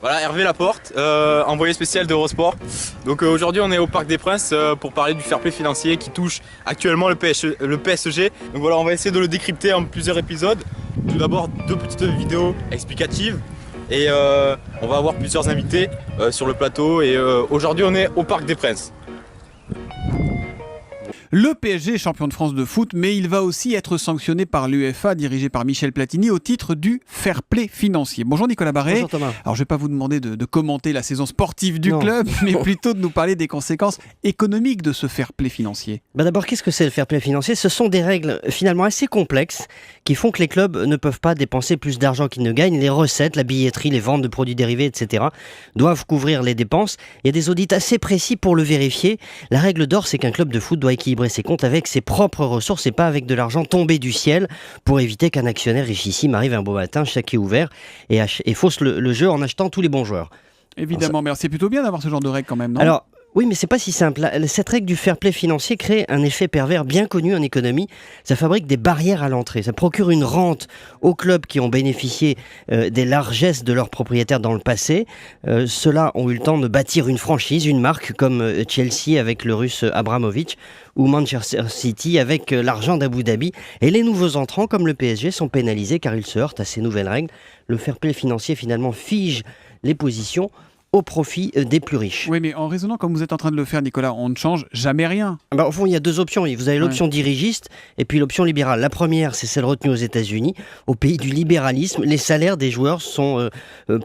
Voilà, Hervé Laporte, envoyé spécial d'Eurosport. Donc aujourd'hui on est au Parc des Princes pour parler du fair play financier qui touche actuellement le PSG. Donc voilà, on va essayer de le décrypter en plusieurs épisodes. Tout d'abord 2 petites vidéos explicatives et on va avoir plusieurs invités sur le plateau et aujourd'hui on est au Parc des Princes. Le PSG est champion de France de foot, mais il va aussi être sanctionné par l'UEFA, dirigé par Michel Platini, au titre du fair play financier. Bonjour Nicolas Barré. Bonjour Thomas. Alors je ne vais pas vous demander de commenter la saison sportive du club, mais plutôt de nous parler des conséquences économiques de ce fair play financier. D'abord, qu'est-ce que c'est le fair play financier ? Ce sont des règles finalement assez complexes qui font que les clubs ne peuvent pas dépenser plus d'argent qu'ils ne gagnent. Les recettes, la billetterie, les ventes de produits dérivés, etc. doivent couvrir les dépenses. Il y a des audits assez précis pour le vérifier. La règle d'or, c'est qu'un club de foot doit équilibrer ses comptes avec ses propres ressources et pas avec de l'argent tombé du ciel pour éviter qu'un actionnaire richissime arrive un beau matin, chèque est ouvert et fausse le jeu en achetant tous les bons joueurs. Évidemment, mais c'est plutôt bien d'avoir ce genre de règles quand même, non ? Alors, oui, mais c'est pas si simple. Cette règle du fair play financier crée un effet pervers bien connu en économie. Ça fabrique des barrières à l'entrée. Ça procure une rente aux clubs qui ont bénéficié des largesses de leurs propriétaires dans le passé. Ceux-là ont eu le temps de bâtir une franchise, une marque, comme Chelsea avec le russe Abramovich ou Manchester City avec l'argent d'Abu Dhabi. Et les nouveaux entrants, comme le PSG, sont pénalisés car ils se heurtent à ces nouvelles règles. Le fair play financier, finalement, fige les positions au profit des plus riches. Oui, mais en raisonnant comme vous êtes en train de le faire, Nicolas, on ne change jamais rien. Au fond, il y a 2 options. Vous avez l'option dirigiste et puis l'option libérale. La première, c'est celle retenue aux États-Unis. Au pays du libéralisme, les salaires des joueurs sont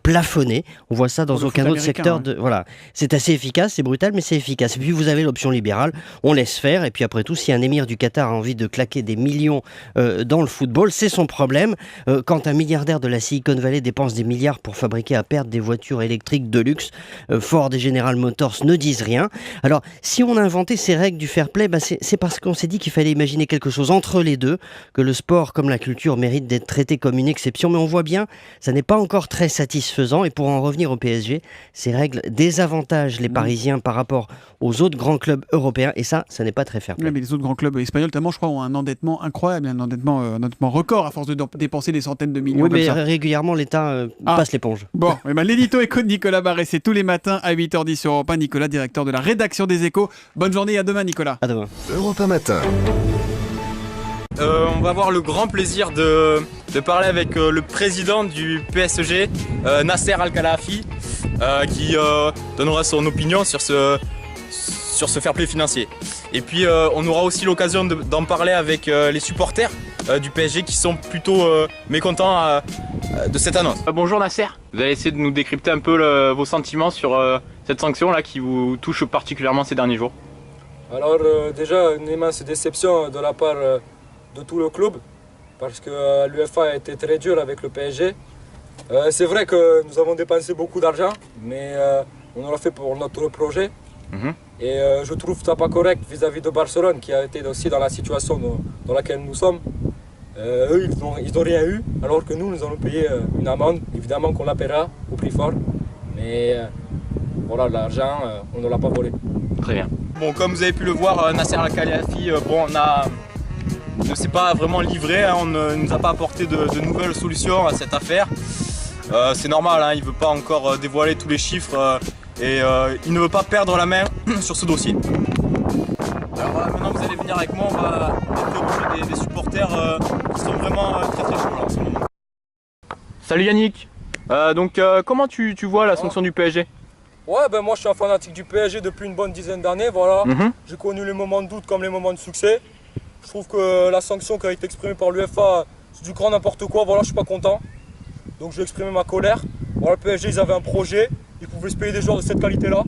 plafonnés. On voit ça dans aucun autre secteur. Voilà. C'est assez efficace, c'est brutal, mais c'est efficace. Et puis vous avez l'option libérale. On laisse faire. Et puis après tout, si un émir du Qatar a envie de claquer des millions dans le football, c'est son problème. Quand un milliardaire de la Silicon Valley dépense des milliards pour fabriquer à perte des voitures électriques de luxe, Ford et General Motors ne disent rien. Alors, si on a inventé ces règles du fair play, c'est parce qu'on s'est dit qu'il fallait imaginer quelque chose entre les deux, que le sport comme la culture mérite d'être traité comme une exception, mais on voit bien, ça n'est pas encore très satisfaisant. Et pour en revenir au PSG, ces règles désavantagent les Parisiens par rapport aux autres grands clubs européens, et ça n'est pas très fair play. Oui, mais les autres grands clubs espagnols, notamment, je crois, ont un endettement incroyable, un endettement record à force de dépenser des centaines de millions. Oui, mais régulièrement, l'État passe l'éponge. Bon, l'édito éco de Nicolas Barré, c'est tous les matins à 8h10 sur Europe 1. Nicolas, directeur de la rédaction des Échos. Bonne journée et à demain, Nicolas. À demain. Europe 1 matin. On va avoir le grand plaisir de parler avec le président du PSG, Nasser Al-Khelaifi, qui donnera son opinion sur ce fair play financier. Et puis on aura aussi l'occasion d'en parler avec les supporters du PSG qui sont plutôt mécontents de cette annonce. Bonjour Nasser, vous allez essayer de nous décrypter un peu vos sentiments sur cette sanction là qui vous touche particulièrement ces derniers jours. Alors déjà une immense déception de la part de tout le club parce que l'UEFA a été très dur avec le PSG. C'est vrai que nous avons dépensé beaucoup d'argent mais on l'a fait pour notre projet. Et je trouve ça pas correct vis-à-vis de Barcelone qui a été aussi dans la situation dans laquelle nous sommes. Eux, ils n'ont rien eu, alors que nous allons payer une amende. Évidemment qu'on la paiera au prix fort, mais voilà, l'argent, on ne l'a pas volé. Très bien. Bon, comme vous avez pu le voir, Nasser Al-Khelaifi, ne s'est pas vraiment livré, on ne nous a pas apporté de nouvelles solutions à cette affaire. C'est normal, il ne veut pas encore dévoiler tous les chiffres. Et il ne veut pas perdre la main sur ce dossier. Alors maintenant vous allez venir avec moi, on va interroger des supporters qui sont vraiment très très chauds là, en ce moment. Salut Yannick, comment tu vois la sanction du PSG ? Ouais, moi je suis un fanatique du PSG depuis une bonne dizaine d'années, voilà. J'ai connu les moments de doute comme les moments de succès. Je trouve que la sanction qui a été exprimée par l'UEFA, c'est du grand n'importe quoi, voilà, je suis pas content. Donc je vais exprimer ma colère. Voilà, le PSG ils avaient un projet. Ils pouvaient se payer des joueurs de cette qualité-là.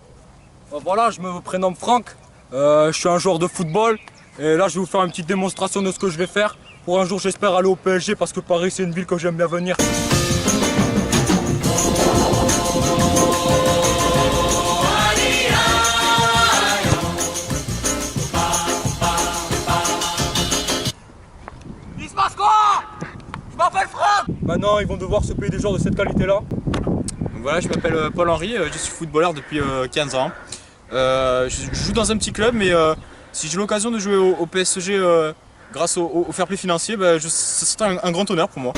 Voilà, je me prénomme Franck, je suis un joueur de football et là je vais vous faire une petite démonstration de ce que je vais faire. Pour un jour j'espère aller au PSG parce que Paris c'est une ville que j'aime bien venir. Il se passe quoi? Je m'appelle Franck. Maintenant ils vont devoir se payer des joueurs de cette qualité-là. Voilà, je m'appelle Paul-Henri, je suis footballeur depuis 15 ans. Je joue dans un petit club, mais si j'ai l'occasion de jouer au PSG grâce au fair play financier, ce serait un grand honneur pour moi.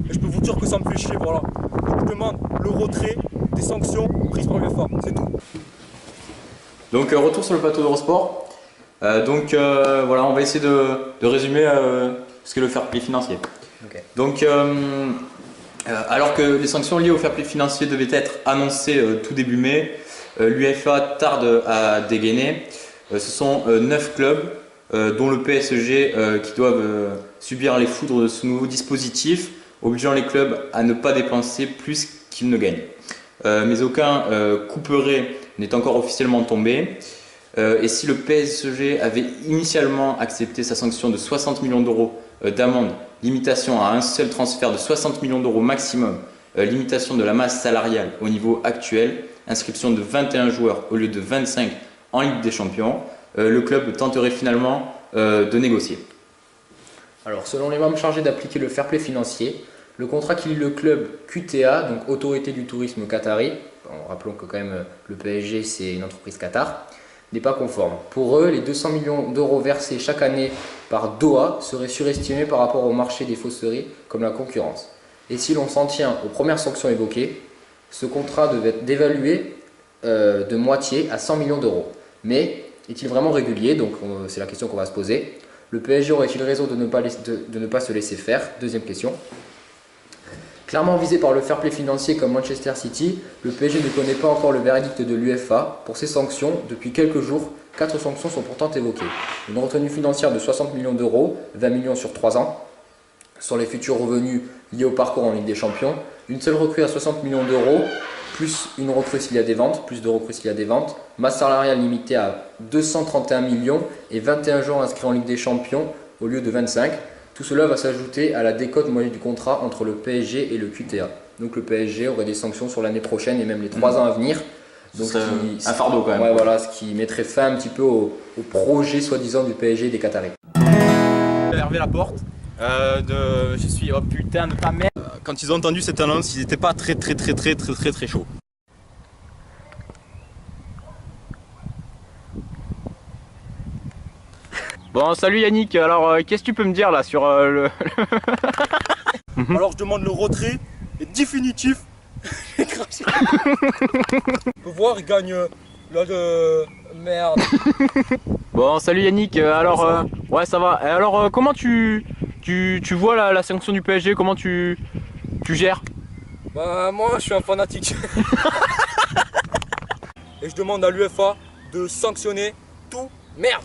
Et je peux vous dire que ça me fait chier, voilà. Donc je demande le retrait des sanctions prises par l'UEFA, c'est tout. Donc retour sur le plateau d'Eurosport. Voilà, on va essayer de résumer ce qu'est le fair play financier. Okay. Donc alors que les sanctions liées au fair play financier devaient être annoncées tout début mai, l'UEFA tarde à dégainer. Ce sont 9 clubs, dont le PSG, qui doivent subir les foudres de ce nouveau dispositif, obligeant les clubs à ne pas dépenser plus qu'ils ne gagnent. Mais aucun couperet n'est encore officiellement tombé. Et si le PSG avait initialement accepté sa sanction de 60 millions d'euros d'amende, limitation à un seul transfert de 60 millions d'euros maximum, limitation de la masse salariale au niveau actuel, inscription de 21 joueurs au lieu de 25 en Ligue des Champions, le club tenterait finalement de négocier. Alors, selon les membres chargés d'appliquer le fair play financier, le contrat qui lie le club QTA, donc Autorité du tourisme qatari, rappelons que quand même le PSG c'est une entreprise Qatar, n'est pas conforme. Pour eux, les 200 millions d'euros versés chaque année par Doha seraient surestimés par rapport au marché des fausseries comme la concurrence. Et si l'on s'en tient aux premières sanctions évoquées, ce contrat devait être dévalué de moitié à 100 millions d'euros. Mais est-il vraiment régulier? Donc c'est la question qu'on va se poser. Le PSG aurait-il raison de ne pas se laisser faire? Deuxième question. Clairement visé par le fair play financier comme Manchester City, le PSG ne connaît pas encore le verdict de l'UEFA. Pour ces sanctions, depuis quelques jours, 4 sanctions sont pourtant évoquées. Une retenue financière de 60 millions d'euros, 20 millions sur 3 ans, sur les futurs revenus liés au parcours en Ligue des Champions. Une seule recrue à 60 millions d'euros, plus une recrue s'il y a des ventes, plus de recrues s'il y a des ventes. Masse salariale limitée à 231 millions et 21 joueurs inscrits en Ligue des Champions au lieu de 25. Tout cela va s'ajouter à la décote moyenne du contrat entre le PSG et le QTA. Donc le PSG aurait des sanctions sur l'année prochaine et même les 3 ans à venir. Donc un fardeau quand même. Ouais, voilà, ce qui mettrait fin un petit peu au projet soi-disant du PSG et des Qataris. Hervé Laporte, je suis oh putain de ta mère. Quand ils ont entendu cette annonce, ils n'étaient pas très chauds. Bon, salut Yannick, alors qu'est-ce que tu peux me dire là sur le... Alors je demande le retrait et définitif. J'ai craché. On peut voir, il gagne là de merde. Bon, salut Yannick, alors ouais ça va. Et alors comment tu vois la sanction du PSG, comment tu gères? Bah moi je suis un fanatique. Et je demande à l'UEFA de sanctionner tout. Merde.